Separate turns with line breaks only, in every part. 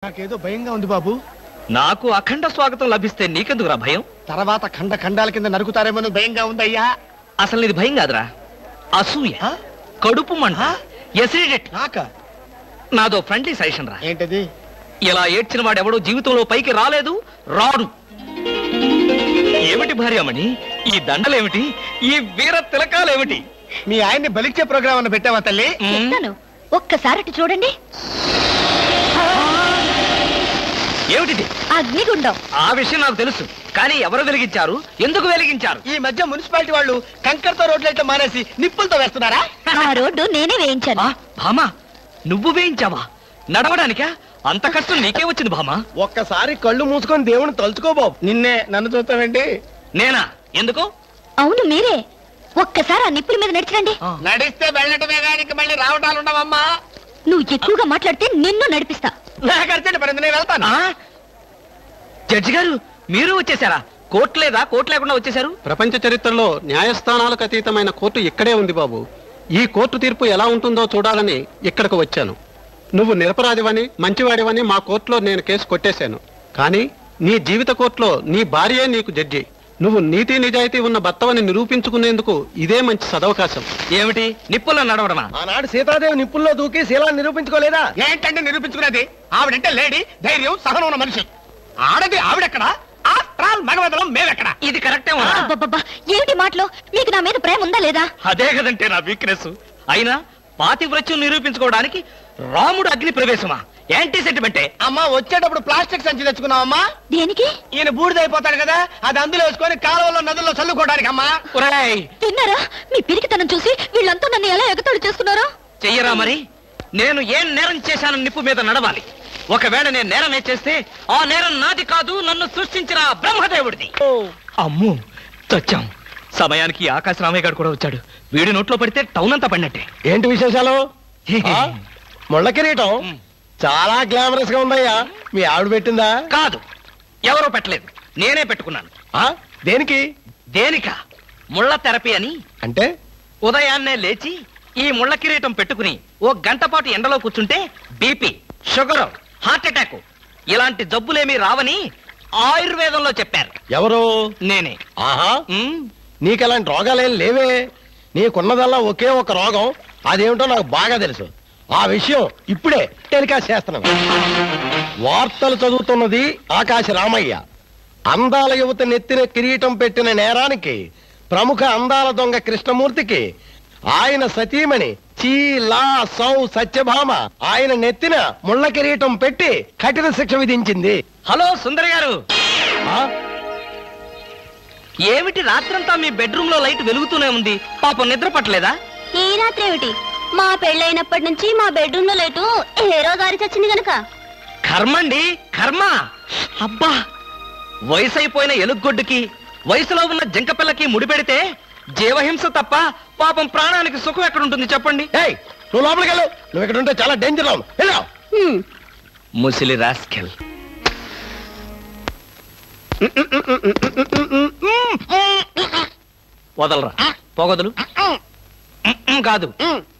నాకేదో భయంగా ఉంది బాబు.
నాకు అఖండ స్వాగతం లభిస్తే నీకెందుకురా భయం?
తర్వాత ఖండ ఖండాల కింద నరుకుతారేమో భయంగా ఉందయ్యా.
అసలు ఇది భయం కాదురా, అసూయ, కడుపు మంట, ఎసిడిటీ. నాదో ఫ్రెండ్లీ సజెషన్ రా.
ఏంటది?
ఇలా ఏడ్చిన వాడెవడో జీవితంలో పైకి రాలేదు, రాడు. ఏమిటి భార్యమణి ఈ దండలేమిటి, ఈ వీర తిలకాలేమిటి?
మీ ఆయన్ని బలిచ్చే ప్రోగ్రామ్ అన్న పెట్టావా తల్లి?
ఒక్కసారి చూడండి.
ఏమిటిది?
అగ్నిగుండం.
ఆ విషయం నాకు తెలుసు, కానీ ఎవరు వెలిగించారు, ఎందుకు వెలిగించారు?
ఈ మధ్య మున్సిపాలిటీ వాళ్ళు కంకరతో రోడ్లైతే మానేసి నిప్పులతో వేస్తున్నారా?
ఆ రోడ్డు నేనే వేయించాను.
భామా, నువ్వు వేయించావా? నడవడానికా? అంత కష్టం నీకే వచ్చింది భామా?
ఒక్కసారి కళ్ళు మూసుకొని దేవుని తలుచుకో బాబు. నిన్నే నన్ను చూస్తావేంటి?
నేనా? ఎందుకు?
అవును మీరే. ఒక్కసారి ఆ నిప్పుల మీద నడిచిరండి.
నడిస్తే వెళ్ళటమే గానికి మళ్ళీ రావటాలు ఉండవమ్మా.
నువ్వు ఎక్కువగా మాట్లాడితే నిన్ను నడిపిస్తా.
నాకర్చండి మరి, నేను వెళ్తాను.
జడ్జి గారు, మీరు వచ్చేసారా? కోర్టు లేదా? కోర్టు లేకుండా వచ్చేసారు?
ప్రపంచ చరిత్రలో న్యాయస్థానాలకు అతీతమైన కోర్టు ఇక్కడే ఉంది బాబు. ఈ కోర్టు తీర్పు ఎలా ఉంటుందో చూడాలని ఇక్కడికి వచ్చాను. నువ్వు నిరపరాధివని, మంచివాడివని మా కోర్టులో నేను కేసు కొట్టేశాను. కానీ నీ జీవిత కోర్టులో నీ భార్యే నీకు జడ్జి. నువ్వు నీతి నిజాయితీ ఉన్న భర్తవని నిరూపించుకునేందుకు ఇదే మంచి సదవకాశం.
ఏమిటి నిప్పుల్లో నడవడమా?
ఆనాడు సీతాదేవి నిప్పుల్లో దూకి శీలాన్ని నిరూపించుకోలేదా? ఏంటంటే నిరూపించుకునేది? ఆవిడంటే లేడీ, ధైర్యం, సహనం ఉన్న మనిషి. ఆడది ఆవిడెక్కడా? మగవదలం మేమెక్కడా?
ఇది కరెక్టే.
అబ్బబ్బబ్బా, ఏమిటి మాటలు? మీకు నా మీద ప్రేమ ఉందా లేదా?
అదే కదంటే నా వీక్నెస్. అయినా పాతివ్రత్యం నిరూపించుకోవడానికి రాముడు అగ్ని ప్రవేశమా? యాంటీ సెంటిమెంటే.
అమ్మా, వచ్చేటప్పుడు ప్లాస్టిక్ సంచి తెచ్చుకున్నావమ్మా.
దేనికి?
ఈయన బూడిదైపోతాడు కదా, అది అందులో వేసుకొని కాలువలో నదుల్లో చల్లుకోవడానికి. అమ్మా
తిన్నారా? మీ పిరికితనం చూసి వీళ్ళంతా నన్ను ఎలా ఎగతాళి చేస్తున్నారో.
చెయ్యరా మరి? నేను ఏం నేరం చేశాను నిప్పు మీద నడవాలి. ఒకవేళ నేను నేరమే చేస్తే ఆ నేరం నాది కాదు, నన్ను సృష్టించిన బ్రహ్మదేవుడిది. అమ్మో, చచ్చాం. సమయానికి ఆకాశ రామయ్య గారు కూడా వచ్చాడు. వీడి నోట్లో పడితే టౌన్ అంతా పడినట్టే.
ఏంటి విశేషాలు? ముళ్ళ కిరీటం చాలా గ్లామరస్ గా ఉందయ్యా. మీ ఆవిడ పెట్టిందా?
కాదు, ఎవరో పెట్టలేదు, నేనే పెట్టుకున్నాను.
దేనికి?
దేనికా? ముళ్ళ థెరపీ అని.
అంటే
ఉదయాన్నే లేచి ఈ ముళ్ళ కిరీటం పెట్టుకుని ఓ గంట పాటు ఎండలో కూర్చుంటే బీపీ, షుగర్, హార్ట్ అటాక్ ఇలాంటి జబ్బులేమీ రావని ఆయుర్వేదంలో చెప్పారు.
ఎవరు?
నేనే.
ఆహా, నీకెలాంటి రోగాలేం లేవే. నీకున్నదల్లా ఒకే ఒక రోగం. అదేమిటో నాకు బాగా తెలుసు. ఆ విషయం ఇప్పుడే టెలికాస్ట్ చేస్తున్నాను. వార్తలు చదువుతున్నది ఆకాశ రామయ్య. అందాల యువత నెత్తిన కిరీటం పెట్టిన నేరానికి ప్రముఖ అందాల దొంగ కృష్ణమూర్తికి ఆయన సతీమణి చీలా సౌ సత్యభామ ఆయన నెత్తిన ముళ్ళ కిరీటం పెట్టి కఠిన శిక్ష విధించింది.
హలో సుందరి గారు, ఏమిటి రాత్రంతా మీ బెడ్రూమ్ లో లైట్ వెలుగుతూనే ఉంది? పాపం నిద్ర పట్టలేదా?
ఈ రాత్రి ఏమిటి? మా పెళ్ళైనప్పటి నుంచి మా బెడ్రూమ్ లో లైటు హీరో గారి చచ్చింది గనక.
కర్మండి, కర్మ. అబ్బా, వయసు అయిపోయిన ఎలుగొడ్డుకి వయసులో ఉన్న జంక పిల్లకి ముడిపెడితే జీవహింస తప్ప పాపం ప్రాణానికి సుఖం ఎక్కడుంటుంది చెప్పండి?
నువ్వు లోపలికి వెళ్ళు. నువ్వు ఇక్కడ ఉంటే చాలా డేంజర్.
ముసిలి రాస్కెల్. వదలరా, పోగొదలు. కాదు,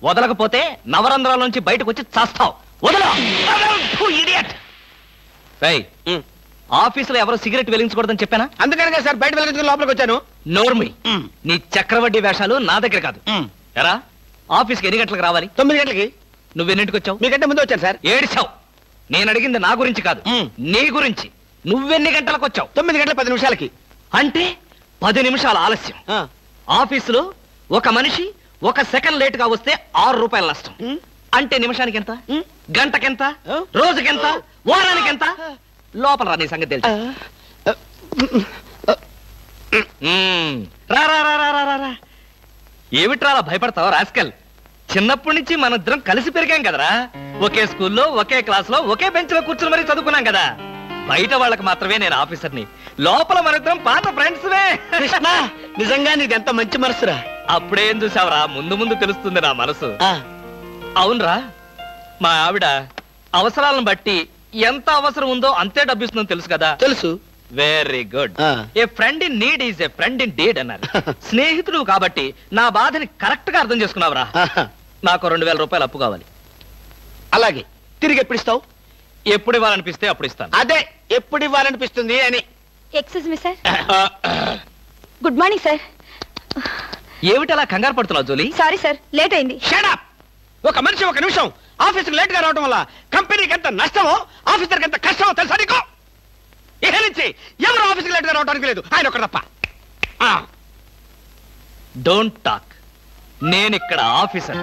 వదలకపోతే నవరంధ్రాల నుంచి బయటకు వచ్చి చస్తావు. వదలా. ఆఫీసులో ఎవరో సిగరెట్ వెలిగించకూడదని చెప్పానా?
అందుకనే సార్ బయట వెలిగించుకుని లోపలికి వచ్చాను.
నోర్మి, నీ చక్రవడ్డీ వేషాలు నా దగ్గర కాదు. ఎరా, ఆఫీస్కి ఎన్ని గంటలకు రావాలి?
9 గంటలకి.
నువ్వెన్నింటికి వచ్చావు?
మీకంటే ముందు వచ్చాను సార్.
ఏడిచావు. నేను అడిగింది నా గురించి కాదు, నీ గురించి. నువ్వెన్ని గంటలకు వచ్చావు?
9 గంటల 10 నిమిషాలకి.
అంటే 10 నిమిషాల ఆలస్యం. ఆఫీసులో ఒక మనిషి 1 సెకండ్ లేట్ గా వస్తే 6 రూపాయల నష్టం. అంటే నిమిషానికి ఎంత? గంటకెంత? రోజుకెంత? వారానికి ఎంత? లోపల రా, నీ సంగతి తెలుసు. ఏమిట్రా భయపడతావు రాస్కల్? చిన్నప్పటి నుంచి మనిద్దరం కలిసి పెరిగాం కదరా. ఒకే స్కూల్లో, ఒకే క్లాస్ లో, ఒకే బెంచ్ లో కూర్చుని మరీ చదువుకున్నాం కదా. బయట వాళ్ళకి మాత్రమే నేను ఆఫీసర్ని, లోపల మనిద్దరం పాత ఫ్రెండ్స్.
నిజంగా నీది ఎంత మంచి మనసురా.
అప్పుడేం చూసావురా, ముందు ముందు తెలుస్తుంది నా మనసు. అవునరా, మా ఆవిడ అవసరాలను బట్టి ఎంత అవసరం ఉందో అంతే డబ్బిస్తుందని తెలుసు కదా?
తెలుసు.
Very good. A friend in need is a friend in deed అన్నారు. స్నేహితుడు కాబట్టి నా బాధని కరెక్ట్ గా అర్థం చేసుకున్నావురా. నాకు 2000 రూపాయలు అప్పు కావాలి.
అలాగే, తిరిగి ఎప్పుడు ఇస్తావు?
ఎప్పుడు ఇవ్వాలనిపిస్తే అప్పుడు ఇస్తాను.
అదే ఎప్పుడు ఇవ్వాలనిపిస్తుంది అని.
Excuse me sir. Good morning sir.
ఏమిటి అలా కంగారు పడుతున్నావు జోలీ?
సారీ సార్, లేట్ అయింది.
షడప్! ఒక మనిషి ఒక నిమిషం ఆఫీసుకు లేట్ గా రావడం వల్ల కంపెనీకి ఎంత నష్టమో ఆఫీసర్కి ఎంత కష్టమో తెలుసా నీకు? ఇక నుంచి ఎవరు ఆఫీసుకు లేట్ గా రావడానికి లేదు, ఆయన ఒకరు తప్ప.
Don't talk. నేనిక్కడ ఆఫీసర్.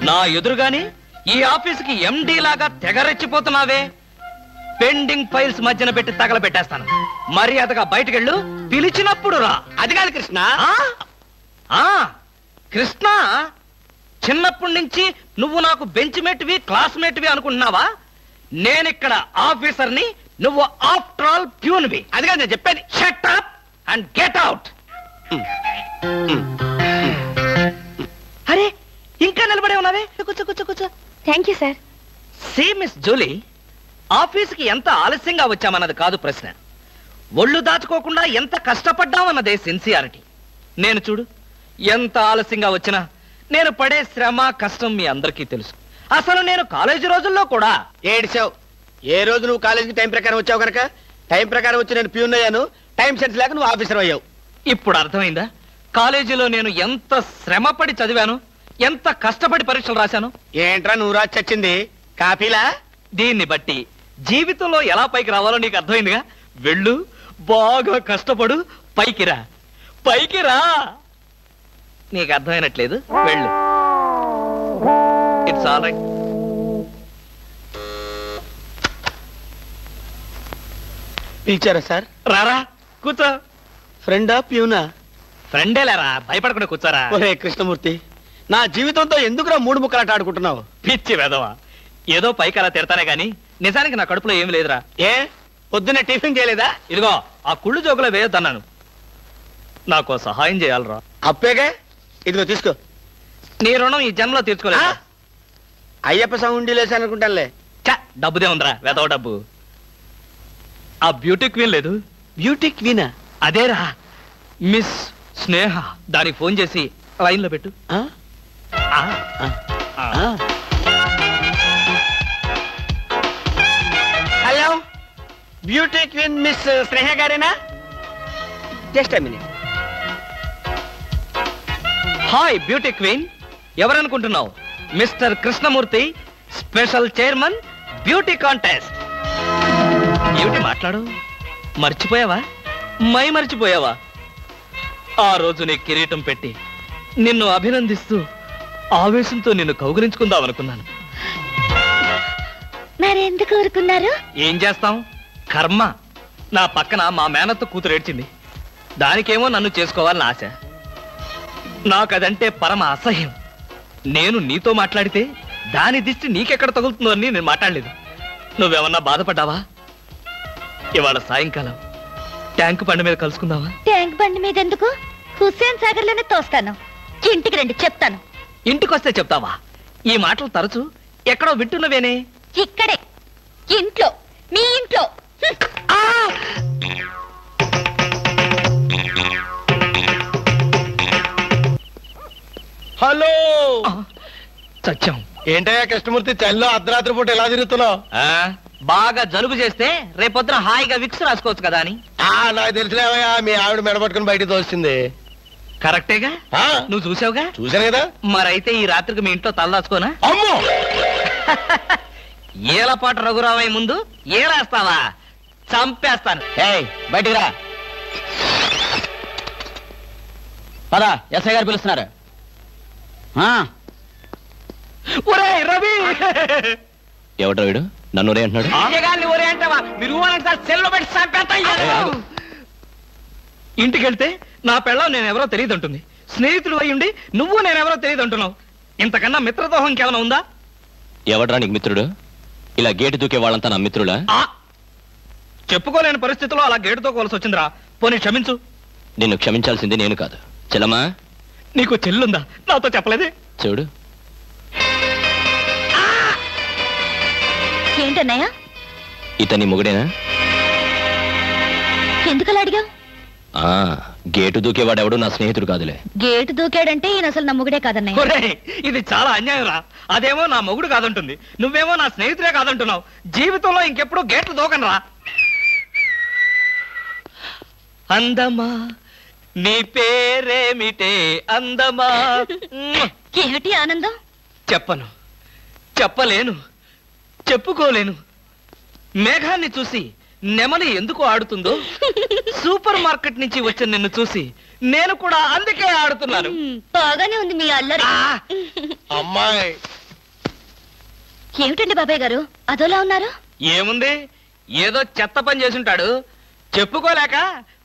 నా ఎదురుగానే ఈ ఆఫీసుకి ఎండి లాగా తెగరెచ్చిపోతున్నావే. పెండింగ్ ఫైల్స్ మధ్యన పెట్టి తగలబెట్టేస్తాను. మర్యాదగా బయటకెళ్ళు, పిలిచినప్పుడు రా.
అది కాదు కృష్ణ.
కృష్ణ, చిన్నప్పటి నుంచి నువ్వు నాకు బెంచ్ మేట్వి క్లాస్మేట్వి అనుకుంటున్నావా? నేనిక్కడ ఆఫీసర్ని, నువ్వు ఆఫ్టర్ ఆల్ ప్యూన్వి.
అది కాదు నేను చెప్పేది.
Shut up and get out. అరే, ఇంకా నిలబడే ఉన్నావే? కూర్చో కూర్చో కూర్చో.
Thank you sir.
See miss Julie, ఆఫీస్కి ఎంత ఆలస్యంగా వచ్చామన్నది కాదు ప్రశ్న. ఒళ్ళు దాచుకోకుండా ఎంత కష్టపడ్డామన్నదే సిన్సియారిటీ. నేను చూడు, ఎంత ఆలస్యంగా వచ్చినా నేను పడే శ్రమ కష్టం మీ అందరికీ తెలుసు. అసలు నేను కాలేజీ రోజుల్లో కూడా
ఏడిచావు. ఏ రోజు నువ్వు కాలేజీకి టైం ప్రకారం వచ్చావు కనుక టైం ప్రకారం వచ్చి నేను ప్యూన్ అయ్యాను. టైం సెన్స్ లేక నువ్వు ఆఫీసర్ అయ్యావు.
ఇప్పుడు అర్థమైందా కాలేజీలో నేను ఎంత శ్రమపడి చదివాను, ఎంత కష్టపడి పరీక్షలు రాశాను?
ఏంట్రా నువ్వు రాసి చచ్చింది? కాపీలా?
దీన్ని బట్టి జీవితంలో ఎలా పైకి రావాలో నీకు అర్థమైందిగా. వెళ్ళు, బాగా కష్టపడు, పైకి రా. పైకి రా. నీకు అర్థమైనట్లేదు, వెళ్ళు. It's all right.
పిలిచారా సార్?
రారా, కూర్చో.
ఫ్రెండా ప్యూనా?
ఫ్రెండేలేరా, భయపడకుండా కూర్చోరా.
ఒరే కృష్ణమూర్తి, నా జీవితంతో ఎందుకురా మూడు ముక్కలాట ఆడుకుంటున్నావు?
పిచ్చి వెదవా, ఏదో పైకి అలా తిడతానే గాని నిజానికి నా కడుపులో ఏమి లేదురా.
ఏ పొద్దున్నే టిఫిన్ చేయలేదా?
ఇదిగో ఆ కుళ్ళు జోకులో వేయొద్దన్నాను. నాకు సహాయం చేయాలరా.
అప్పేగా, ఇదిగో తీసుకో.
నీ రుణం ఈ జన్మలో తీర్చుకోలేదు.
అయ్యప్ప సౌండి లేసానుకుంటానులే.
డబ్బుదే ఉందిరా, వెదవ డబ్బు. ఆ బ్యూటీ క్వీన్ లేదు,
బ్యూటీ క్వీనా?
అదేరా మిస్ స్నేహ. దానికి ఫోన్ చేసి లైన్ లో పెట్టు. ఆ, ఆ.
Hello, beauty queen miss Sneha గారేనా? Just a minute.
Hi beauty queen, ఎవరనుకుంటున్నావు? Mister Krishnamurthy, special chairman, beauty contest. ఏమిటి మాట్లాడు? మర్చిపోయావా? మర్చిపోయావా? ఆ రోజు నీ కిరీటం పెట్టి నిన్ను అభినందిస్తూ ఆవేశంతో నిన్ను కౌగిలించుకుందామనుకున్నాను.
మరెందుకు ఊరుకున్నారు?
ఏం చేస్తాం, కర్మ. నా పక్కన మా మేనత్త కూతురు ఏడ్చింది. దానికేమో నన్ను చేసుకోవాలని ఆశ. నాకదంటే పరమ అసహ్యం. నేను నీతో మాట్లాడితే దాని దిష్టి నీకెక్కడ తగులుతుందో అని నేను మాట్లాడలేదు. నువ్వేమన్నా బాధపడ్డావా? ఇవాళ సాయంకాలం ట్యాంకు బండి మీద కలుసుకుందావా?
ట్యాంక్ బండి మీద ఎందుకు? హుస్సేన్ సాగర్ లోనే తోస్తాను. ఇంటికి రండి, చెప్తాను.
ఇంటికొస్తే చెప్తావా? ఈ మాటలు తరచు ఎక్కడో వింటున్నవేనే.
ఇక్కడే, ఇంట్లో, మీ ఇంట్లో.
హలో,
సత్యం.
ఏంటయ్యా కృష్ణమూర్తి, చల్లో అర్ధరాత్రి పూట ఎలా తిరుగుతున్నావు?
బాగా జలుబు చేస్తే రేపొద్దున హాయిగా విక్స్ రాసుకోవచ్చు కదా అని.
నాకు తెలిసినవయ్యా, మీ ఆవిడ మెడబట్టుకుని బయటికి తోస్తుంది.
కరెక్టేగా,
ఆ,
నువ్వు చూసావుగా.
చూశాను కదా.
మరైతే ఈ రాత్రికి మీ ఇంట్లో తలదాచుకోనా?
అమ్మో,
ఏలపాటు రఘురామయ్య ముందు ఏలేస్తావా? చంపేస్తాను.
బయటికి రా. పదా, ఎస్ఐ గారు పిలుస్తున్నారు.
ఒరేయ్ రవి,
ఎవడ్రా వీడు నన్ను ఒరే అంటున్నాడు?
అయ్యగారిని ఒరే అంటావా? మీరు సెల్లో పెట్టి చంపేస్తా. ఇంటికి వెళ్తే నా పెళ్ళం నేనెవరో తెలియదు అంటుంది. స్నేహితుడు అయ్యుండి నువ్వు నేనెవరో తెలియదు అంటున్నావు. ఇంతకన్నా మిత్రదోహం ఇంకేమైనా ఉందా?
ఎవడ్రా నీకు మిత్రుడు? ఇలా గేటు దూకే వాళ్ళంతా నా మిత్రులా?
చెప్పుకోలేని పరిస్థితిలో అలా గేటుతో కోల్సి వచ్చిందిరా. పోనీ క్షమించు.
నిన్ను క్షమించాల్సింది నేను కాదు. చెల్లమ్మా,
నీకు చెల్లుందా? నాతో చెప్పలేదే.
చూడు,
ఏంటన్నయ్య?
ఇతని మొగుడేనా?
ఎందుకలా అడిగావు?
ఆ గేటు దూకేవాడెవడు నా స్నేహితుడు కాదులే.
గేటు దూకాడంటే ఈయన అసలు నమ్ముగుడే కాదన్నయ్య.
ఒరేయ్, ఇది చాలా అన్యాయం రా. అదేమో నా మొగుడు కాదంటుంది, నువ్వేమో నా స్నేహితుడే కాదంటున్నావు. జీవితంలో ఇంకెప్పుడు గేట్లు దూకనరా. అందమా నీ పేరేమిటే అందమా?
ఏమిటి ఆనందం?
చెప్పను, చెప్పలేను, చెప్పుకోలేను. మేఘాన్ని చూసి నెమలి ఎందుకు ఆడుతుందో, సూపర్ మార్కెట్ నుంచి వచ్చిన నిన్ను చూసి నేను కూడా అందుకే ఆడుతున్నాను.
బాగానే ఉంది మీ అల్లరి.
అమ్మాయి
ఏమిటండి బాబాయ్ గారు అదోలా ఉన్నారు?
ఏముంది, ఏదో చెత్త పని చేసుంటాడు. చెప్పుకోలేక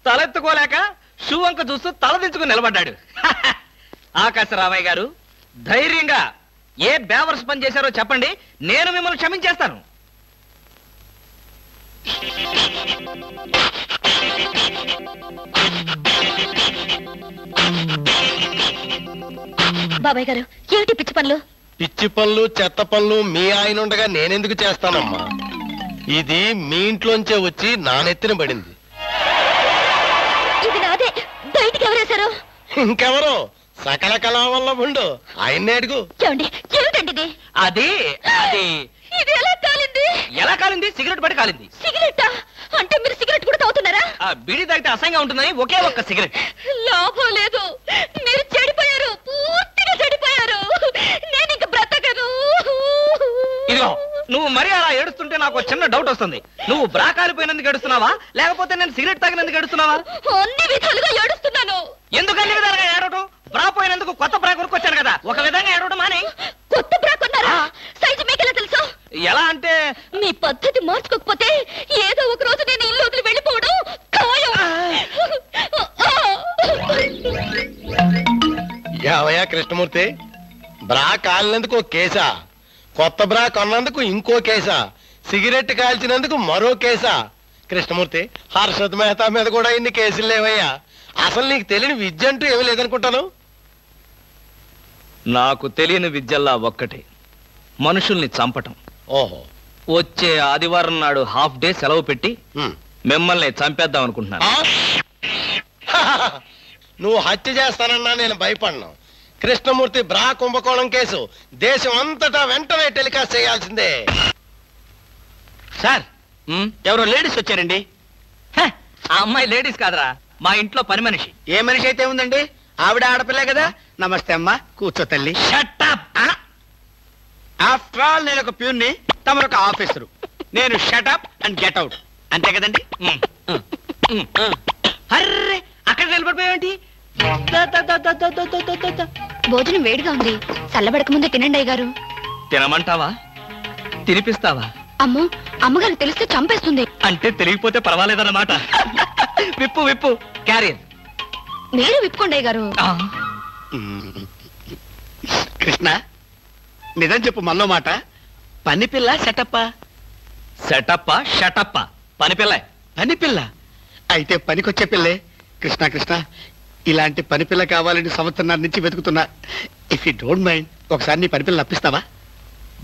తలెత్తుకోలేక షూ వంక చూస్తూ తలదించుకుని నిలబడ్డాడు. ఆకాశరామయ్య గారు, ధైర్యంగా ఏ బేవర్స్ పని చేశారో చెప్పండి, నేను మిమ్మల్ని క్షమించేస్తాను.
బాబాయ్ గారు ఏమిటి పిచ్చి పనులు?
పిచ్చి పనులు చెత్త పనులు మీ ఆయన ఉండగా నేనెందుకు చేస్తానమ్మా? ఇది మీ ఇంట్లోంచే వచ్చి నా నెత్తిన పడింది.
ఇది నాదే, బయటికి ఎవరేశారు?
ఇంకెవరో సకల కళా వల్ల ఉండు ఆయన్నే అడుగు.
ఏమండి ఏమిటండి ఇది?
అది అది
ఇది ఎలా కాలింది?
ఎలా కాలింది? సిగరెట్ పడి కాలింది.
సిగరెట్టా? అంటే మీరు సిగరెట్ కూడా తాగుతున్నారా?
ఆ బీడీ తాగితే అసహ్యంగా ఉంటుందని ఒకే ఒక్క సిగరెట్.
లాభం లేదు, మీరు చెడిపోయారు, పూర్తిగా చెడిపోయారు. నేను ఇంక బ్రతకను.
ఇదిగో, నువ్వు మరీ అలా ఏడుస్తుంటే నాకు ఒక చిన్న డౌట్ వస్తుంది. నువ్వు బ్రా కాలిపోయినందుకు ఏడుస్తున్నావా, లేకపోతే నేను సిగరెట్ తాగినందుకు ఏడుస్తున్నావా?
అన్ని విధాలుగా ఏడుస్తున్నాను.
ఎందుకు అన్ని విధాలుగా ఏడవటం? బ్రా పోయినందుకు కొత్త బ్రా కొనుక్కొచ్చాను కదా, ఒక విధంగా ఏడవడం మాని.
కొత్త బ్రా కొన్నారా? సైజు మీకెలా తెలుసు?
ఎలా అంటే
మీ పద్ధతి మార్చుకోకపోతే ఏదో ఒక రోజు నేను ఇల్లు వదిలి వెళ్ళిపోవడం ఖాయం.
యావయ్యా కృష్ణమూర్తి, బ్రా కాలినందుకు ఒక కేసా, కొత్త బ్రా కొన్నందుకు ఇంకో కేసా, సిగరెట్ కాల్చినందుకు మరో కేసా? కృష్ణమూర్తి, హర్షద్ మెహతా మీద కూడా ఇన్ని కేసులు లేవయ్యా. అసలు నీకు తెలియని విద్య అంటూ ఏమీ లేదనుకుంటాను.
నాకు తెలియని విద్యల్లా ఒక్కటే, మనుషుల్ని చంపటం.
ఓహో.
వచ్చే ఆదివారం నాడు హాఫ్ డే సెలవు పెట్టి
ఉమ్.
మిమ్మల్ని చంపేద్దాం అనుకుంటున్నాను.
ఆ? నువ్వు హత్య చేస్తానన్నా నేను భయపడను. కృష్ణమూర్తి బ్రా కుంభకోణం కేసు దేశం అంతటా వెంటనే టెలికాస్ట్ చేయాల్సిందే.
సార్,
ఉమ్,
ఎవరో లేడీస్ వచ్చారండి.
హ, ఆ అమ్మాయి లేడీస్ కాదురా, మా ఇంట్లో పని మనిషి.
ఏ మనిషి అయితే ఉందండి, ఆవిడ ఆడపిల్లే కదా. నమస్తే అమ్మా, కూర్చో తల్లి.
Shut up!
ఆఫ్టర్ ఆల్ నేను ఒక ప్యూన్ని, తమరు ఒక ఆఫీసరు. నేను షటప్ అండ్ గెట్ అవుట్, అంతే కదండి.
ఉమ్, ఉమ్, ఉమ్. అర్రే, అక్కడ నిలబడిపోయావేంటి?
భోజనం వేడిగా ఉంది, చల్లబడక ముందే తినండి అయ్య గారు.
తినమంటావా? తినిపిస్తావా?
అమ్మో, అమ్మగారికి తెలిస్తే చంపేస్తుంది.
అంటే తెలియకపోతే పర్వాలేదన్నమాట. విప్పు విప్పు, క్యారియర్.
మీరు విప్పుకోండి అయ్య గారు.
కృష్ణ, నిజం చెప్పు, మనలో మాట. పని పిల్ల సెటప్పా?
సెటప్పా షటప్పా? పని పిల్ల.
పని పిల్ల అయితే పనికొచ్చే పిల్లే. కృష్ణ కృష్ణ, ఇలాంటి పని పిల్ల కావాలని సంవత్సరం నుంచి వెతుకుతున్నా. ఇఫ్ యూ డోంట్ మైండ్, ఒకసారి నీ పని పిల్ల అప్పిస్తావా?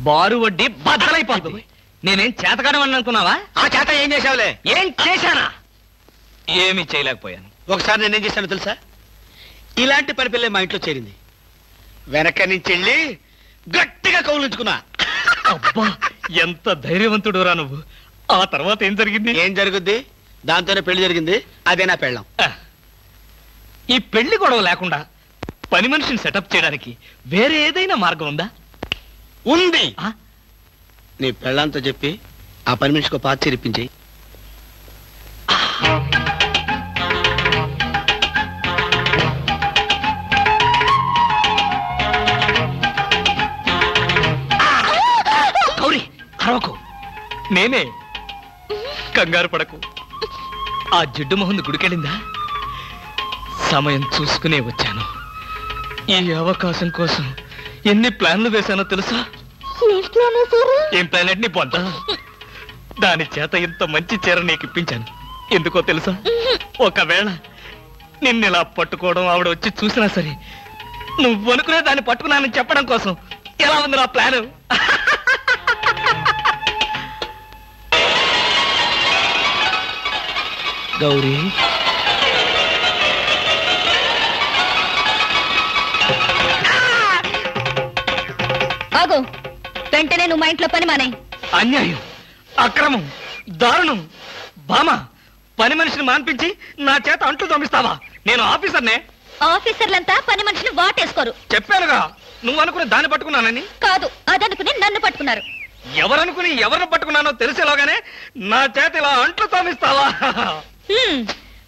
బారు వడ్డీ బద్దలైపోతుంది. నేనేం చేతకాడమని అనుకున్నావా?
ఆ చేత ఏం చేసావులే?
ఏం చేశానా? ఏమీ చేయలేకపోయాను.
ఒకసారి నేనేం చేశాను తెలుసా? ఇలాంటి పని పిల్లే మా ఇంట్లో చేరింది. వెనక నుంచి వెళ్ళి గట్టిగా కౌలించుకున్నా.
అబ్బా, ఎంత ధైర్యవంతుడురా నువ్వు. ఆ తర్వాత ఏం జరిగింది?
ఏం జరుగుద్ది? దాంతోనే పెళ్లి జరిగింది. అదే నా పెళ్ళం.
ఈ పెళ్లి గొడవ లేకుండా పని మనిషిని సెటప్ చేయడానికి వేరే ఏదైనా మార్గం ఉందా?
ఉంది.
ఆ?
నీ పెళ్ళంతో చెప్పి ఆ పని మనిషికి పాత చేరిపించి.
గౌరీ, అరవకు. నేనే. కంగారు పడకు. ఆ జిడ్డు మొహంది గుడికెళ్ళిందా? సమయం చూసుకునే వచ్చాను. ఈ అవకాశం కోసం ఎన్ని ప్లాన్లు వేశానో తెలుసా? ఏం ప్లాన్ అంటే నీ పొంద. దాని చేత ఇంత మంచి చీర నీకు ఇప్పించాను. ఎందుకో తెలుసా? ఒకవేళ నిన్నెలా పట్టుకోవడం ఆవిడ వచ్చి చూసినా సరే, నువ్వు అనుకునే దాన్ని పట్టుకున్నానని చెప్పడం కోసం. ఎలా ఉంది నా ప్లాను? గౌరీ,
ఆగు, వెంటనే నువ్వు మా ఇంట్లో పని మానే.
అన్యాయం, అక్రమం, దారుణం. బామా, పని మనిషిని మాన్పించి నా చేత అంట్లు తోమిస్తావా? నేను ఆఫీసర్నే.
ఆఫీసర్లంతా పని మనిషిని వాటేసుకోరు.
చెప్పానుగా, నువ్వు అనుకుని దాన్ని పట్టుకున్నానని.
కాదు, అదనుకుని నన్ను పట్టుకున్నారు.
ఎవరనుకుని ఎవరిని పట్టుకున్నానో తెలిసేలాగానే నా చేత ఇలా అంట్లు తోమిస్తావా?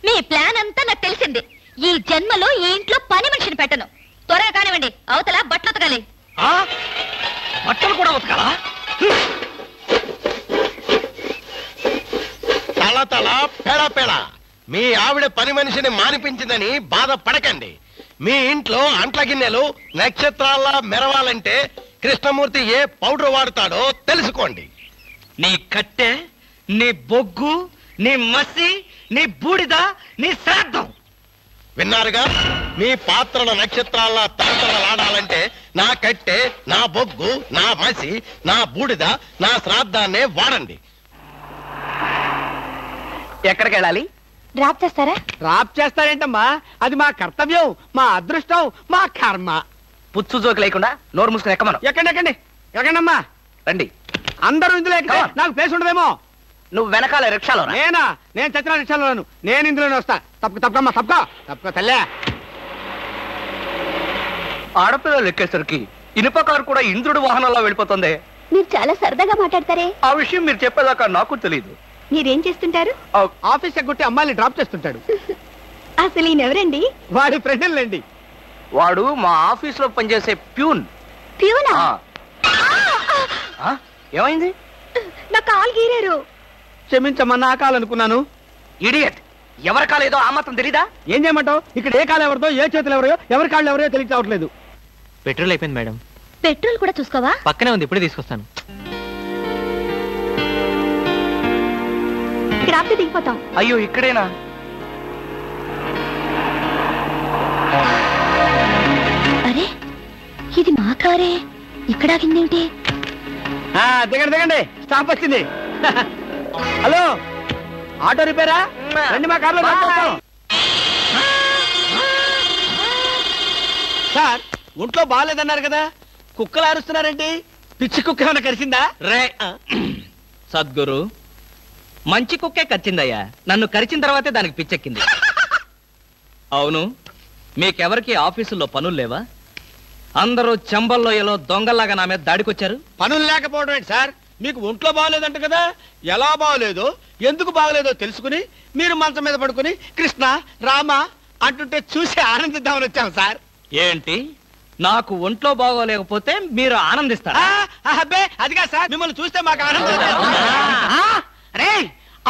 మీ ప్లాన్ అంతా నాకు తెలిసింది. ఈ జన్మలో ఈ ఇంట్లో పని మనిషిని పెట్టను. త్వరగా కానివ్వండి, అవతల బట్టలు ఉతకాలి.
ఆ? బట్టలు కూడా ఉతకాలా?
తల తల పెడ పెడ మీ ఆవిడ పని మనిషిని మానిపించిందని బాధపడకండి. మీ ఇంట్లో అంట్ల గిన్నెలు నక్షత్రాల్లా మెరవాలంటే కృష్ణమూర్తి ఏ పౌడర్ వాడతాడో తెలుసుకోండి.
నీ కట్టె, నీ బొగ్గు, నీ మసి, నీ బూడిద, నీ శ్రాద్ధం.
విన్నారుగా, మీ పాత్రల నక్షత్రాల్లా తలతలలాడాలంటే నా కట్టె, నా బొగ్గు, నా మసి, నా బూడిద, నా శ్రాద్ధాన్నే వాడండి.
ఎక్కడికి వెళ్ళాలి?
డ్రాప్ చేస్తారా?
డ్రాప్ చేస్తారేంటమ్మా? అది మా కర్తవ్యం, మా అదృష్టం, మా కర్మ.
పుచ్చు జోకి లేకుండా నోరు మూసుకుని ఎక్కమను.
ఎక్కండి ఎక్కండి ఎక్కండమ్మా.
రండి.
అందరూ ఇందులో ఎక్కితే నాకు ప్లేస్ ఉండదేమో.
నువ్వు వెనకాల రిక్షాలో రా.
నేనా? నేను చచ్చిన రిక్షాలోను. నేను ఇందులోనే వస్తా. తప్పకమ్మా, తప్పక తల్లే.
ఆడపిల్లలు ఎక్కేసరికి ఇనుప కారు కూడా ఇంద్రుడి వాహనంలో వెళ్ళిపోతుంది.
మీరు చాలా సరదాగా మాట్లాడతారే.
ఆ విషయం మీరు చెప్పేదాకా నాకు తెలియదు.
మీరేం చేస్తుంటారు?
ఆఫీస్ ఎగ్గొట్టి అమ్మాయిని డ్రాప్ చేస్తుంటాడు.
అసలు ఈయనెవరండి?
వాడి ఫ్రెండ్లండి.
వాడు మా ఆఫీస్ లో పనిచేసే ప్యూన్.
ప్యూనా?
ఏమైంది?
నా కాలు గీరారు.
క్షమించమ్మా, నా కాలనుకున్నాను.
ఇడియట్, ఎవరి కాలేదో ఆ మాత్రం తెలీదా?
ఏం చేయమంటావు? ఇక్కడ ఏ కాలు ఎవరిదో, ఏ చేతులు ఎవరో, ఎవరి కాళ్ళు ఎవరో తెలిసి రావట్లేదు.
పెట్రోల్ అయిపోయింది మేడం.
పెట్రోల్ కూడా చూసుకోవా?
పక్కనే ఉంది, ఇప్పుడే తీసుకొస్తాను.
ఇక్కడ ఆపితే దిగిపోతాం.
అయ్యో, ఇక్కడేనా?
అరే, ఇది మా కారే. ఇక్కడ ఆగిందేమిటి?
దిగండి, స్టాప్ వచ్చింది. హలో, ఆటో రిపేరా? రండి, మా కార్లో సార్. ఒంట్లో బాగాలేదన్నారు కదా, కుక్కలు అరుస్తున్నారేంటి? పిచ్చి కుక్క ఏమైనా కరిచిందా?
రే సద్గురు, మంచి కుక్కే కరిచిందయ్యా. నన్ను కరిచిన తర్వాతే దానికి పిచ్చెక్కింది. అవును, మీకెవరికి ఆఫీసుల్లో పనులు లేవా? అందరూ చెంబల్లోయలో దొంగల్లాగా నా మీద దాడికొచ్చారు.
పనులు లేకపోవడం ఏంటి సార్? మీకు ఒంట్లో బాగలేదంట కదా, ఎలా బాగలేదో ఎందుకు బాగలేదో తెలుసుకుని మీరు మంచం మీద పడుకుని కృష్ణ రామ అంటుంటే చూసి ఆనందిద్దామని వచ్చాం సార్.
ఏంటి, నాకు ఒంట్లో బాగోలేకపోతే మీరు ఆనందిస్తారా?
అబ్బే, అదిగా సార్, మిమ్మల్ని చూస్తే మాకు ఆనందం. రే,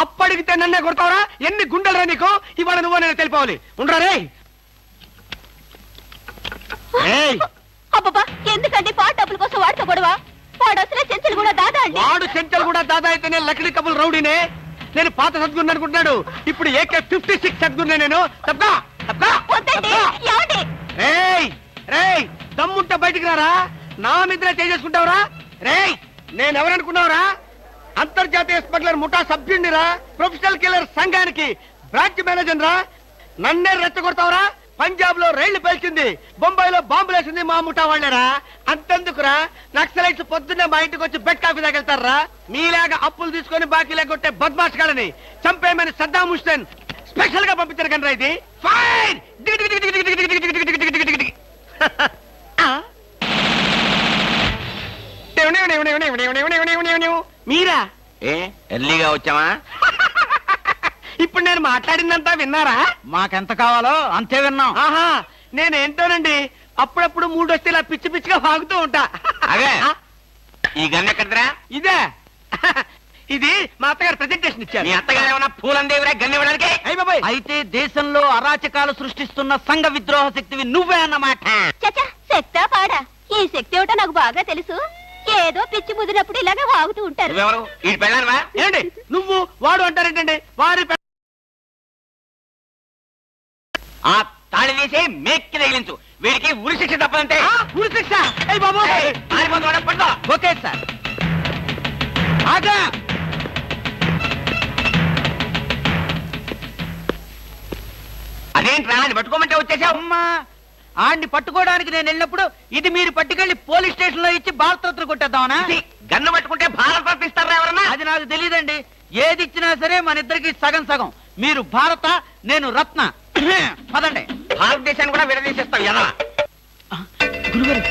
అప్పడిగితే నన్నే కొడతావరా? ఎన్ని గుండెలరా నీకు? ఇవాళ నువ్వు నేను తెలిపోవాలి. ఉండరా రే.
అబ్బబ్బా, ఎందుకండి పాట డబ్బుల కోసం వాడితో గొడవ? వాడు అసలే చెంచలు కూడా దాదా అండి.
వాడు చెంచలు కూడా దాదా అయితేనే లక్డీ కబుల్ రౌడీనే. నేను పాత సద్గురు అనుకుంటున్నాడు. ఇప్పుడు AK-56 సద్గురునే నేను. తప్పకా
వద్దండి, ఏమండి?
రేయ్, దమ్ముంటే బయటికి రారా. నా మీద చేసుకుంటావురా? రేయ్, నేనెవరనుకున్నావురా? అంతర్జాతీయ స్మగ్లర్ ముఠా సభ్యుడిరా, ప్రొఫెషనల్ కిల్లర్ సంఘానికి బ్రాంచ్ మేనేజర్ రా. నన్నే రెచ్చగొడతావురా? పంజాబ్ లో రైళ్లు పేల్చింది, బొంబాయిలో బాంబులు వేసింది మా ముఠా వాళ్ళరా. అంతెందుకురా, నక్సలైట్స్ పొద్దున్నే మా ఇంటికి వచ్చి బెడ్ కాఫీ తాగెళ్తారా? మీలాగా అప్పులు తీసుకొని బాకీ లేకొట్టే బద్మాష్ గాలని చంపేయమని సద్దాం హుస్సేన్ స్పెషల్ గా పంపించారు కనరా. ఇది ఫైన్. మీరా?
ఎర్లీగా వచ్చామా?
ఇప్పుడు నేను మాట్లాడిందంతా విన్నారా?
మాకెంత కావాలో అంతే విన్నాం.
ఆహా, నేనేంటోనండి అప్పుడప్పుడు మూడు వస్తే ఇలా పిచ్చి పిచ్చిగా వాగుతూ ఉంటా.
ఈ గన్ ఎక్కడరా?
ఇదే. ఇది మా అత్తగారు ప్రెజెంటేషన్ ఇచ్చారు.
మీ అత్తగారు ఏమన్నా పూలందేవిరా గన్ ఇవ్వడానికి?
అయ్య బాబాయ్,
అయితే దేశంలో అరాచకాలు సృష్టిస్తున్న సంఘ విద్రోహ శక్తివి నువ్వే అన్నమాట.
చచ్చా, శక్తా పాడా? ఈ శక్తి ఏమిటో నాకు బాగా తెలుసు. ఏదో పిచ్చి ముదిరినప్పుడు ఇలాగే వాగుతూ ఉంటారు.
నువ్వెవరు? ఈ పెళ్ళానువా?
ఏంటి నువ్వు వాడు అంటారేంటండి? వారి
ఆ తాళి తీసి మేక్కి తగిలించు. వీడికి ఉరి శిక్ష తప్పదంటే.
ఉరి శిక్ష? అయ్య బాబు,
ఓకే సార్.
ఆగా.
అదేంట్రా, అది పట్టుకోమంటే వచ్చేసావు.
అమ్మా, ఆడిని పట్టుకోవడానికి నేను వెళ్ళినప్పుడు ఇది మీరు పట్టుకెళ్లి పోలీస్ స్టేషన్ లో ఇచ్చి భారతరత్న కొట్టేద్దామనా?
గన్ను పట్టుకుంటే భారత ఇస్తారా ఎవరన్నా?
అది నాకు తెలియదండి. ఏది ఇచ్చినా సరే మన ఇద్దరికి సగం సగం. మీరు భారత, నేను రత్న. పదండి.
భారతదేశాన్ని కూడా విడదీసేస్తాం ఎలా?
గురుగారు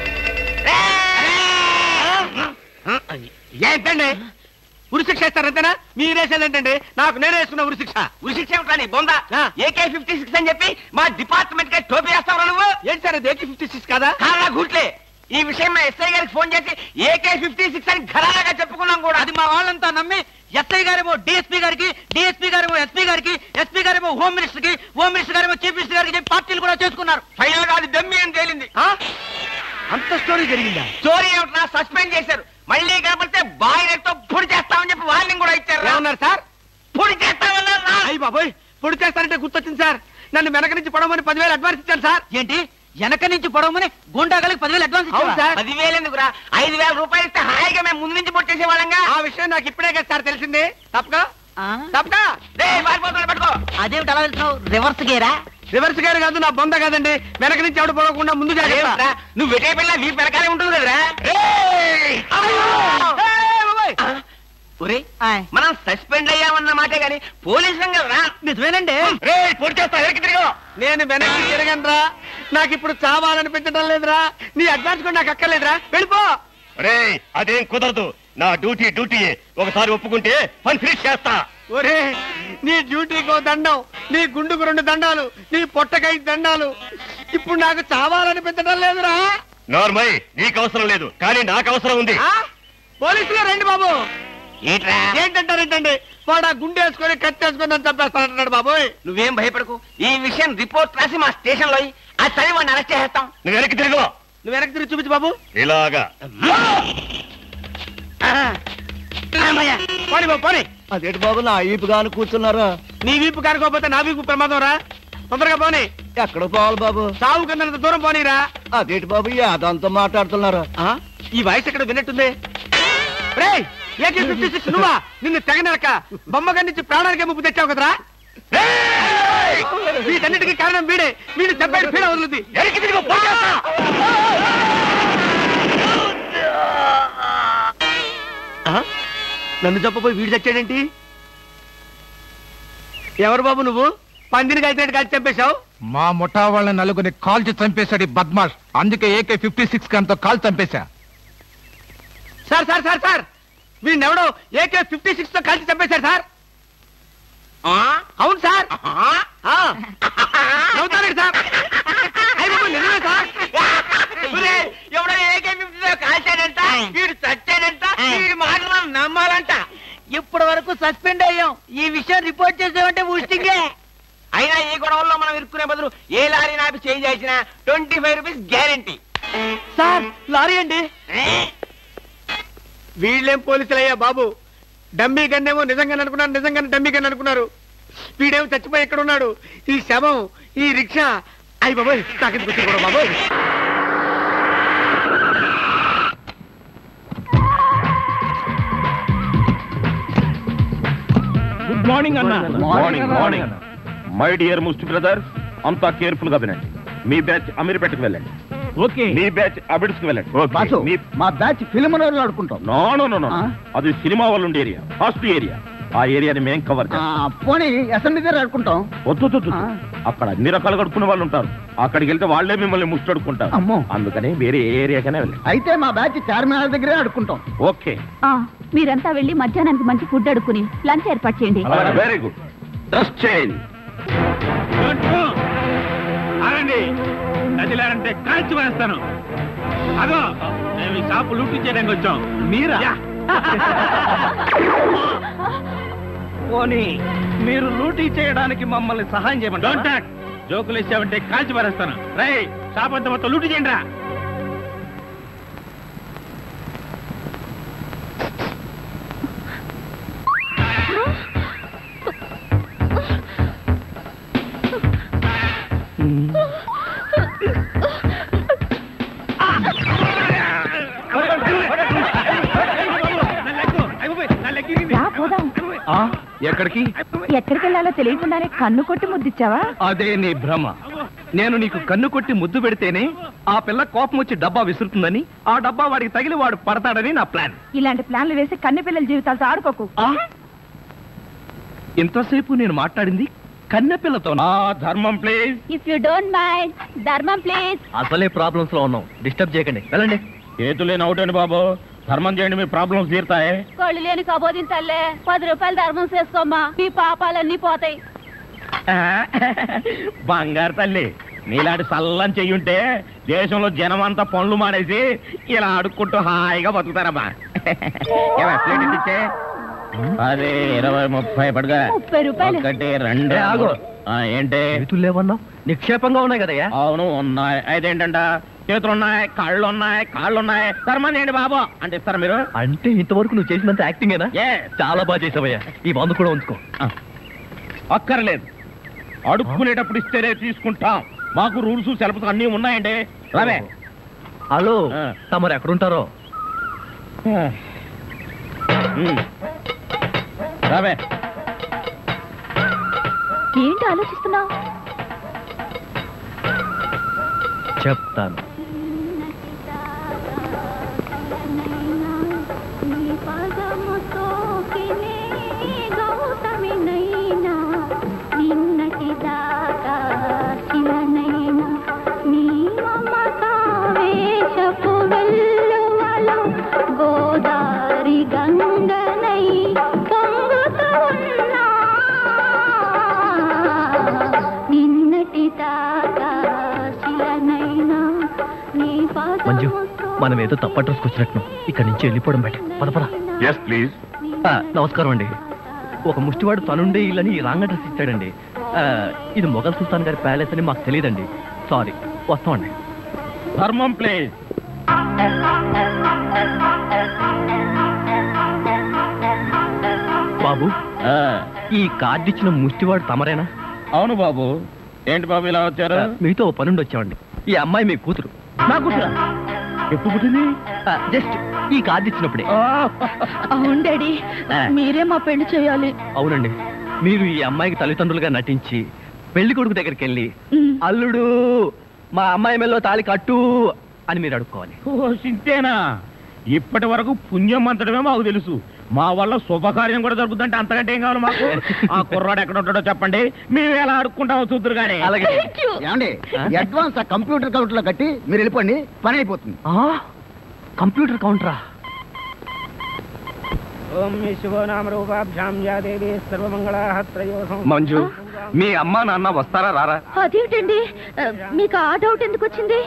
ఏంటండి ఉరిశిక్ష ఇస్తారంతేనా? మీరేసేదేంటండి? నాకు నేనే వేసుకున్న ఉరిశిక్ష.
ఉరిశిక్ష ఏమిటని బొందా?
ఆ.
AK-56 అని చెప్పి మా డిపార్ట్మెంట్ కి టోపీ వేస్తావు నువ్వు?
ఏంటి సార్ అది AK-56 కాదా?
కాలా గుట్లే. ఈ విషయం మా ఎస్ఐ గారికి ఫోన్ చేసి AK-56 అని ఘరాగా చెప్పుకున్నాం కూడా.
అది మా వాళ్ళంతా నమ్మి ఎస్ఐ గారేమో డిఎస్పీ గారికి, డిఎస్పీ గారేమో ఎస్పీ గారికి, ఎస్పీ గారేమో హోమ్ మినిస్టర్ కి, హోమ్ మినిస్టర్ గారేమో చీఫ్ మినిస్టర్ గారికి చెప్పి పార్టీలు కూడా చేసుకున్నారు.
ఫైనల్ గా అది దమ్మి అని తేలింది.
ఆ? అంత స్టోరీ జరిగిందా?
స్టోరీ ఏమిటా? సస్పెండ్ చేశారు. మళ్ళీ కనపడితే బాయిలర్ తో పొడి చేస్తామని చెప్పి వార్నింగ్ కూడా ఇచ్చారు.
ఏమన్నారు సార్?
పొడి చేస్తామన్నారు.
అయ్యి బాబోయ్, పొడి చేస్తారంటే గుర్తొచ్చింది సార్. నన్ను వెనక నుంచి పొడవమని 10,000 అడ్వాన్స్ ఇచ్చాను సార్. ఏంటి వెనక నుంచి పొడవమని గుండాగలకి 10,000 అడ్వాన్స్ ఇచ్చాను సార్.
10,000 ఎందుకురా? 5,000 రూపాయలు ఇస్తే హాయిగా మేము ముందు నుంచి పొట్టేసే వాళ్ళంగా.
ఆ విషయం నాకు ఇప్పుడే కదా సార్ తెలిసింది. తప్పగా తప్పగా
పారిపోతున్నా పట్టుకో.
అదేమిటి అలా వెళ్తున్నావు? రివర్స్ గేరా? రివర్స్ గేర్ కాదు, నా బొంద కాదండి. వెనక నుంచి ఎవడు పొడవకుండా ముందు
అదేమిట్రా?
జాగ్రత్త.
నువ్వు వెటే పిల్ల వీపు వెనకాలే ఉంటుంది కదరా. ఒరే, మనం సస్పెండ్ అయ్యామన్న మాటే గాని పోలీసులం కదరా.
నిజమేనండి.
పొడి చేస్తా వెనక్కి తిరిగి.
నేను వెనక్కి తిరగనురా. నాకు ఇప్పుడు చావాలనిపించడం లేదురా. నీ అడ్వాన్స్ కూడా నాకు అక్కర్లేదురా. వెళ్ళిపో.
అదేం కుదరదు. నా డ్యూటీ ఒకసారి ఒప్పుకుంటే పని ఫినిష్ చేస్తా.
ఒరే, నీ డ్యూటీకో దండం, నీ గుండుకు 2 దండాలు, నీ పొట్టకై దండాలు. ఇప్పుడు నాకు చావాలనిపించడం లేదురా.
నార్మల్ నీకు అవసరం లేదు, కానీ నాకు అవసరం ఉంది.
ఆ? పోలీసులు రండి బాబు.
ఏంట్రా?
ఏంటంటారేంటండి? వాడు ఆ గుండె వేసుకొని కత్తి వేసుకొని నన్ను చంపేస్తానంటున్నాడు బాబోయ్.
నువ్వేం భయపడకు. ఈ విషయం రిపోర్ట్ రాసి మా స్టేషన్ లో ఆ చదివి వాడిని అరెస్ట్ చేస్తాం.
నువ్వు వెనక్కి తిరుగు.
నువ్వు వెనక్కి తిరిగి చూపించు బాబు.
ఇలాగా
పోనీ బాబు పోనీ.
అదేంటి బాబు నా ఈపు గాను కూర్చున్నారా?
నీ వీపు కానుకోకపోతే నా వీపు ప్రమాదం రా. తొందరగా పోనీ.
ఎక్కడ పోవాలి బాబు?
సాగు కన్నంత దూరం పోనీరా.
అదేంటి బాబు అదంతా మాట్లాడుతున్నారా?
ఈ వాయిస్ ఎక్కడ విన్నట్టుంది? రేయ్, AK-56 నువ్వా? నిన్ను తెగనరక బొమ్మగారి నుంచి ప్రాణానికే ముప్పు తెచ్చావు కదరా. వీటన్నిటికీ కారణం వీడే. వీడు చెప్పాడు పీడ వదులుద్ది. నన్ను చెప్పబోయి వీడు చచ్చాడేంటి? ఎవరు బాబు నువ్వు? పందిని కలిసినట్టు కలిసి చంపేశావు.
మా ముఠా వాళ్ళని నలుగురిని కాల్చి చంపేశాడు ఈ బద్మాష్. అందుకే AK-56 గన్తో కాల్ చంపేశా.
సార్ సార్ సార్ సార్, వీడిని ఎవడో AK-56 తో కలిసి చంపేశారు సార్. అవును సార్. నవ్వుతారండి సార్. అయ్య బాబు, నిజమే సార్.
ఎవడో AK-56 కాల్చాడంట, వీడు చచ్చాడంట, వీడి మాటలు నమ్మాలంట.
ఇప్పటి వరకు సస్పెండ్ అయ్యాం. ఈ విషయం రిపోర్ట్ చేసామంటే ఊస్టింగే.
అయినా ఈ గొడవల్లో మనం ఇరుక్కునే బదులు ఏ లారీ నాపి చేంజ్ చేసినా 25 రూపీస్ గ్యారెంటీ.
సార్ లారీ అండి. వీళ్ళేం పోలీసులయ్యా బాబు. డమ్మీ గన్నేమో నిజంగానే అనుకున్నారు, నిజంగానే డమ్మీ గన్ అనుకున్నారు. వీడేమో చచ్చిపోయి ఎక్కడ ఉన్నాడు? ఈ శవం, ఈ రిక్షా. అయ్యి బాబోయ్, నాకెందుకు వచ్చింది కూడా బాబోయ్.
గుడ్ మార్నింగ్ అన్న.
మార్నింగ్ మై డియర్ ముస్టి బ్రదర్స్, అంతా కేర్ఫుల్ గా వినండి. మీ బ్యాచ్ అమీర్పేటకు వెళ్ళండి.
ఓకే.
మీ బ్యాచ్ అబిడ్స్ కి వెళ్ళండి.
మా బ్యాచ్ ఫిల్మ్ ఆడుకుంటాం.
నో అది సినిమా వాళ్ళు ఉండే ఏరియా, ఫస్ట్ ఏరియా. ఆ ఏరియాని మేం కవర్ చేస్తాం.
పోనీ అసెంబ్లీ దగ్గర ఆడుకుంటాం.
వద్దు అక్కడ అన్ని రకాలు కడుక్కునే వాళ్ళు ఉంటారు. అక్కడికి వెళ్తే వాళ్ళే మిమ్మల్ని ముష్టి అడుక్కుంటారు.
అమ్మో.
అందుకని వేరే ఏరియాకనే వెళ్ళండి.
అయితే మా బ్యాచ్ చార్మినార్ దగ్గరే ఆడుకుంటాం.
ఓకే,
మీరంతా వెళ్ళి మధ్యాహ్నానికి మంచి ఫుడ్ అడుక్కుని లంచ్ ఏర్పాటు చేయండి.
Very good. Dress change.
నదిలారంటే కాల్చి వేస్తాను. అదో మేము ఈ షాపు లూటీ చేయడానికి వచ్చాం. మీరా? పోనీ మీరు లూటీ చేయడానికి మమ్మల్ని సహాయం చేయమంటారా? జోకులు ఇచ్చామంటే కాల్చి పారేస్తాను. రై, షాప్ అంతా మొత్తం లూటీ చేయండి రా. ఎక్కడికి?
ఎక్కడికి వెళ్ళాలో తెలియకుండానే కన్ను కొట్టి ముద్దిచ్చావా?
అదే నీ భ్రమ. నేను నీకు కన్ను కొట్టి ముద్దు పెడితేనే ఆ పిల్ల కోపం వచ్చి డబ్బా విసురుతుందని, ఆ డబ్బా వాడికి తగిలి వాడు పడతాడని నా ప్లాన్.
ఇలాంటి ప్లాన్లు వేసి కన్నె పిల్లల జీవితాలతో ఆడుకోకు.
ఇంతసేపు నేను మాట్లాడింది కన్నె పిల్లతో. ధర్మం please.
If you don't mind, ధర్మం ప్లీజ్.
అసలే ప్రాబ్లమ్స్ లో ఉన్నాం, డిస్టర్బ్ చేయకండి, వెళ్ళండి.
చేతులేని అవుటండి బాబు, ధర్మం చేయండి, మీ ప్రాబ్లమ్స్ తీరుతాయి.
కోళ్ళు లేని కబోదింతల్లే 10 రూపాయలు ధర్మం చేసుకోమ్మా, మీ పాపాలన్నీ పోతాయి.
బంగారు తల్లి, నీలాంటి సల్లని చెయ్యుంటే దేశంలో జనం అంతా పనులు మానేసి ఇలా అడుక్కుంటూ హాయిగా బతుకుతారమ్మా. ప్లేట్ ఇచ్చే 10, 20, 30 పడుగా.
30 రూపాయలు.
1, 2
ఆగు.
ఏంటి?
చేతులు లేవన్నావు, నిక్షేపంగా ఉన్నాయి కదయ్యా.
అవును ఉన్నాయి. అయితేంటంట, చేతులున్నాయి, కాళ్ళున్నాయి, ధర్మం చేయండి బాబు అంటే ఇస్తారా మీరు?
అంటే ఇంతవరకు నువ్వు చేసినంత యాక్టింగేనా?
Yes.
చాలా బాగా చేసావయ్యా. ఈ మందు కూడా ఉంచుకో.
అక్కర్లేదు, అడుక్కునేటప్పుడు ఇస్తేనే తీసుకుంటాం. మాకు రూల్స్ సెలవులు అన్నీ ఉన్నాయండి. రావే.
హలో,
ఆ.
తమరు ఎక్కడుంటారో?
రావే.
ఏంటి ఆలోచిస్తున్నావు?
చెప్తాను.
గోదారి గంగనై పొంగుతూ ఉన్నా నిన్నటి దాకా శిలనైనా నీ
మంజు, మనం ఏదో తప్ప అడ్రస్కి వచ్చినట్టు ఇక్కడి నుంచి వెళ్ళిపోవడం బయట. పద పద.
Yes please.
నమస్కారం అండి. ఒక ముష్టివాడు తనుండే ఇల్లని రాంగ్ అడ్రస్ ఇచ్చాడండి. ఇది మొఘల్ సుల్తాన్ గారి ప్యాలెస్ అని మాకు తెలియదండి. సారీ, వస్తామండి.
ధర్మం ప్లీజ్.
బాబు, ఈ కార్డు ఇచ్చిన ముష్టివాడు తమరేనా?
అవును బాబు. ఏంటి బాబు ఇలా వచ్చారు?
మీతో ఓ పనుండి వచ్చామండి. ఈ అమ్మాయి మీ కూతురు.
నా కూతురా? ఎప్పుడు పుట్టింది?
జస్ట్ ఈ కార్డు ఇచ్చినప్పుడే.
అవును డాడీ, మీరే మా పెళ్లి చేయాలి.
అవునండి, మీరు ఈ అమ్మాయికి తల్లిదండ్రులుగా నటించి పెళ్లి కొడుకు దగ్గరికి వెళ్ళి అల్లుడు మా అమ్మాయి మెల్లో తాళి కట్టు అని మీరు అడుక్కోవాలి.
ఓ సింతేనా? ఇప్పటి వరకు పుణ్యం అంతటమే మాకు తెలుసు. మా వల్ల శుభకార్యం కూడా జరుగుతుందంటే అంతకంటే ఏం కావాలి మాకు? ఆ కుర్రాడు ఎక్కడ ఉంటాడో చెప్పండి, మేము ఎలా అడుక్కుంటామో చూద్దరు కానీ.
అలాగే.
ఏమండి, అడ్వాన్స్ ఆ కంప్యూటర్ కౌంటర్ లో కట్టి మీరు వెళ్ళిపోండి, పని అయిపోతుంది.
కంప్యూటర్ కౌంటరా?
మంజు, మీ అమ్మా నాన్న వస్తారా రారా?
అదేంటండి, మీకు ఆ డౌట్ ఎందుకు వచ్చింది?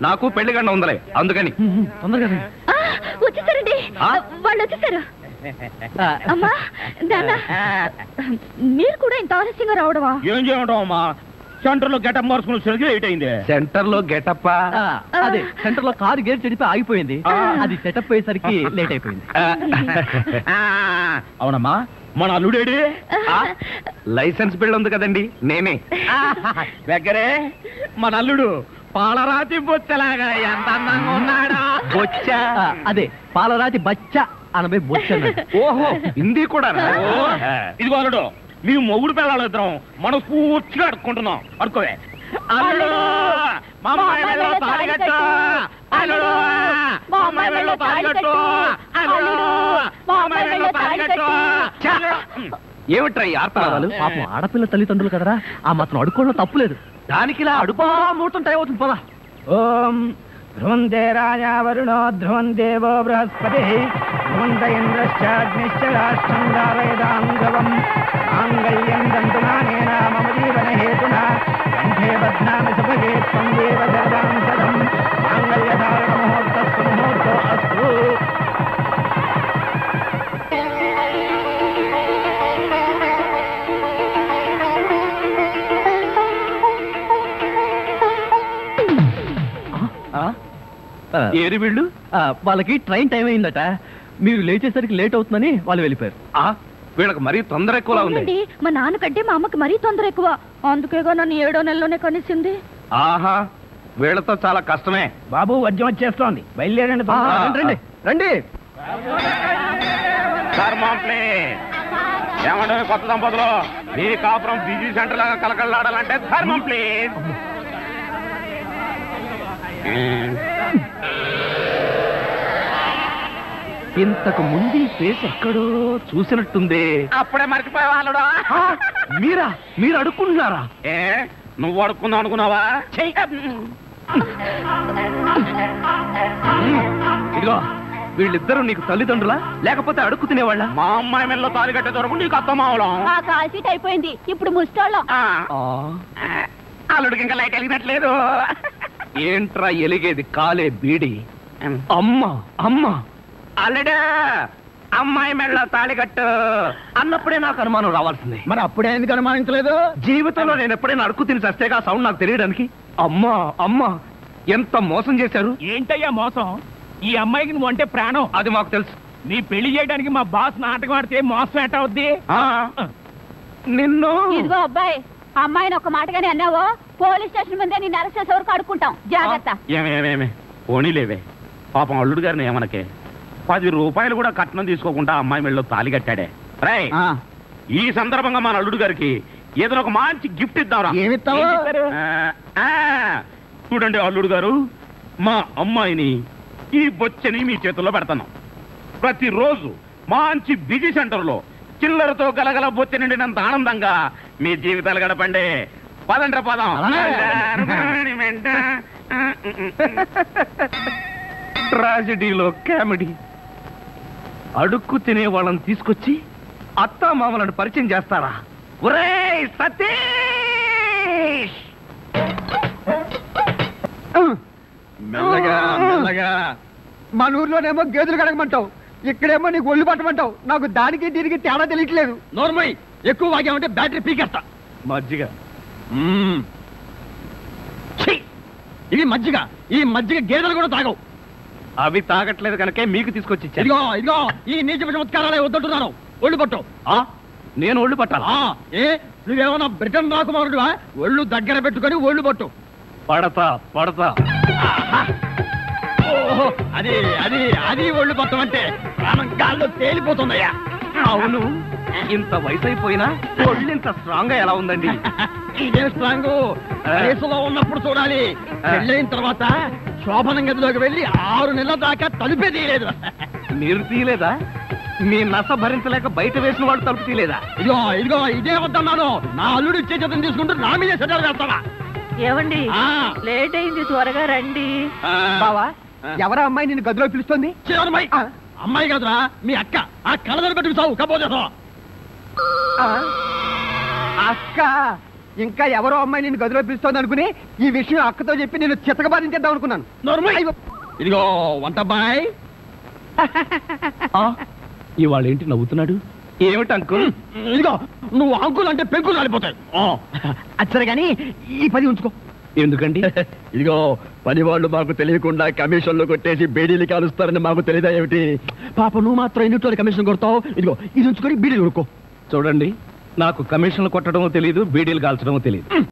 నాకు పెళ్లి గంట ఉందలే, అందుకని.
తొందరగా రండి.
వచ్చేసారండి, వాళ్ళు వచ్చేసారు. అమ్మా నాన్న, మీరు కూడా ఇంత ఆలస్యంగా రావడమా?
ఏం చేయడం అమ్మా, సెంటర్ లో గెటప్ మార్చుకుని సరిగ్గా లేట్ అయింది.
సెంటర్ లో గెటప్.
అదే, సెంటర్ లో కారు గేర్ చెడిపి ఆగిపోయింది. అది సెటప్ అయ్యేసరికి లేట్ అయిపోయింది.
అవునమ్మా, మన అల్లుడేడి?
లైసెన్స్ బిల్ ఉంది కదండి, నేనే.
దగ్గరే మన అల్లుడు పాలరాతి బొచ్చలాగా ఎంత అందంగా ఉన్నాడా.
బొచ్చా? అదే, పాలరాతి బచ్చ అనబై బొచ్చ.
ఓహో, హిందీ కూడా.
ఇదిగో అల్లుడు, మేము మొగుడు పిల్లలు ఇద్దరం మనం పూర్తిగా అడుక్కుంటున్నాం. అడుకోవే. అల్లుడు, మా అమ్మాయి మెడలో తాళి కట్టు. అల్లుడు, మా అమ్మాయి మెడలో తాళి కట్టు. అల్లుడు, మా అమ్మాయి మెడలో తాళి కట్టు.
ఏమిట్రా ఈ ఆర్తనాదాలు?
పాపం ఆడపిల్ల తల్లిదండ్రులు కదరా, ఆ మాత్రం అడుక్కోవడం తప్పులేదు.
దానికి ఇలా
అడుపా ముహూర్తం టైం అవుతుంది, పదా.
ఓం ధ్రువంతే రాజా వరుణో ధ్రువం దేవో బృహస్పతి ధ్రువంత ఇంద్రశ్చాగ్నిశ్చ రాష్ట్రం దారయదాంగవం మాంగళ్యం దంతునానేన మమ జీవన హేతునా కంఠే బధ్నామి సుభగే త్వం దేవ జగదాం సదం మాంగళ్యధారణ ముహూర్తస్సు ముహూర్తో అస్తు.
ఏరి వీళ్ళు?
వాళ్ళకి ట్రైన్ టైం అయిందట, మీరు లేచేసరికి లేట్ అవుతుందని వాళ్ళు వెళ్ళిపోయారు.
వీళ్ళకి మరీ తొందర ఎక్కువలా ఉంది.
అవునండి, మా నాన్నకంటే మా అమ్మకి మరీ తొందర ఎక్కువ, అందుకేగా నన్ను 7వ నెలలోనే కనిసింది.
ఆహా, వీళ్ళతో చాలా కష్టమే.
బాబు వద్యం వచ్చేస్తోంది, బయలుదేరండి.
రండి రండి.
ఏమంటే కొత్త దంపతులు, మీ కాపురం బిజీ సెంటర్ లాగా కలకలాడాలంటే ధర్మం ప్లీజ్.
ఇంతకు ముందు ఈ ఫేస్ ఎక్కడో చూసినట్టుంది.
అప్పుడే మర్చిపోయే వాళ్ళడు.
మీరా? మీరు అడుక్కుంటున్నారా?
ఏ నువ్వు అడుక్కుందాం అనుకున్నావా?
ఇదిగో వీళ్ళిద్దరూ నీకు తల్లిదండ్రులా లేకపోతే అడుక్కు తినేవాళ్ళ?
మా అమ్మాయి మెల్ల తాలి కట్టే దొరకు నీకు అత్తమావలం.
ఆ కాల్ సీట్ అయిపోయింది, ఇప్పుడు ముస్టోళ్ళం.
అల్లుడికి ఇంకా లైట్ వెలిగినట్లేదు.
ఏంట్రా ఎలిగేది? కాలే బీడి. అమ్మా అమ్మా
అల్లుడు అమ్మాయి మెళ్ళ తాళి కట్టు
అన్నప్పుడే నాకు అనుమానం రావాల్సింది.
మరి అప్పుడే ఎందుకు అనుమానించలేదు?
జీవితంలో నేను ఎప్పుడైనా అడుక్కు తిని చస్తేగా సౌండ్ నాకు తెలియడానికి. అమ్మా అమ్మా ఎంత మోసం చేశారు.
ఏంటయ్యా మోసం? ఈ అమ్మాయికి నువ్వు అంటే ప్రాణం.
అది మాకు తెలుసు.
నీ పెళ్లి చేయడానికి మా బాస్ నాటకం ఆడితే మోసం ఎట్ట అవుద్ది?
నిన్ను
ఇదిగో అబ్బాయి, అమ్మాయిని ఒక మాటగానే అన్నావో పోలీస్ స్టేషన్ ముందే నిన్ను అరెస్ట్ చేసే వరకు అడుక్కుంటాం. జాగ్రత్త.
ఏమేమేమే పోనీలేవే, పాపం అల్లుడు గారిని ఏమనకే. 10 రూపాయలు కూడా కట్నం తీసుకోకుండా అమ్మాయి మెళ్ళలో తాళి కట్టాడే. రై ఈ సందర్భంగా మన అల్లుడు గారికి ఏదైనా ఒక మంచి గిఫ్ట్ ఇద్దాం.
ఏమిస్తావు?
చూడండి అల్లుడు గారు, మా అమ్మాయిని ఈ బొచ్చని మీ చేతుల్లో పెడతాను. ప్రతిరోజు మంచి బిజీ సెంటర్లో చిల్లరతో గలగల బొచ్చ నిండినంత ఆనందంగా మీ జీవితాలు గడపండి. పదండ్ర పదం.
ట్రాజడీలో కామెడీ. అడుక్కు తినే వాళ్ళని తీసుకొచ్చి అత్తా మామలను పరిచయం చేస్తారా? ఒరేయ్ సతీష్!
మెల్లగా మెల్లగా. మన ఊర్లోనేమో గేదెలు కడగమంటావు, ఇక్కడేమో నీకు ఒళ్ళు పట్టమంటావు. నాకు దానికి దీనికి తేడా తెలియట్లేదు.
నోర్మై ఎక్కువ వాగామంటే బ్యాటరీ పీకేస్తా. మజ్జిగ.
ఇది మజ్జిగ. ఈ మజ్జిగ గేదెలు కూడా తాగవు.
అవి తాగట్లేదు కనుకే మీకు తీసుకొచ్చి ఇచ్చాను.
ఇదిగో ఇదిగో ఈ నీచ చమత్కారాలే వద్దంటున్నాను. ఒళ్ళు పట్టు.
నేను ఒళ్ళు పట్టాలా?
ఏ నువ్వేమన్నా బ్రిటన్ రాకుమారుడువా? ఒళ్ళు దగ్గర పెట్టుకొని ఒళ్ళు పట్టు.
పడతా పడతా.
ఓహో, అది అది అది ఒళ్ళు పట్టమంటే ప్రాణం గాల్లో తేలిపోతుందయ్యా.
అవును, ఇంత వయసు అయిపోయినా ఒళ్ళు ఇంత స్ట్రాంగ్ గా ఎలా ఉందండి?
ఇదే స్ట్రాంగ్. వయసులో ఉన్నప్పుడు చూడాలి, పెళ్ళైన తర్వాత శోభనం గదిలోకి వెళ్ళి 6 నెలల దాకా తలుపే తీయలేదు.
మీరు తీయలేదా? మీ నస భరించలేక బయట వేసిన వాళ్ళు తలుపు తీయలేదా?
ఇదిగో ఇదిగో ఇదే వద్దన్నాను. నా అల్లుడు ఇచ్చే చేతం తీసుకుంటూ నా మీదే సెటర్ వేస్తావా?
ఏమండి, లేట్ అయింది, త్వరగా రండి. బావా, ఎవరా అమ్మాయి నిన్ను గదిలో పిలుస్తుంది?
చివరమ్మాయి. అమ్మాయి కాదురా, మీ అక్క. ఆ కళ్ళని పెట్టుకు చావు కపోతే
అక్క, ఇంకా ఎవరో అమ్మాయి నిన్ను గదిలో పిలుస్తోంది అనుకుని ఈ విషయం అక్కతో చెప్పి నేను చితకబాధించేద్దాం అనుకున్నాను.
ఇదిగో వంటబ్బాయ్.
ఇవాళ ఏంటి నవ్వుతున్నాడు? ఏమిటి అంకుల్?
ఇదిగో నువ్వు అంకుల్ అంటే పెంకులు రాలిపోతాయి.
అచ్చరే గాని ఈ 10 ఉంచుకో.
ఎందుకండి?
ఇదిగో పని వాళ్ళు మాకు తెలియకుండా కమిషన్లు కొట్టేసి బీడీలు కాలుస్తారని మాకు తెలియదా ఏమిటి? పాప నువ్వు మాత్రం ఎన్నిట్లో కమిషన్ కొడతావు. ఇదిగో ఇది ఉంచుకొని బీడీలు కొనుక్కో.
చూడండి, నాకు కమిషన్లు కొట్టడమో తెలియదు, బీడీలు కాల్చడమో తెలియదు.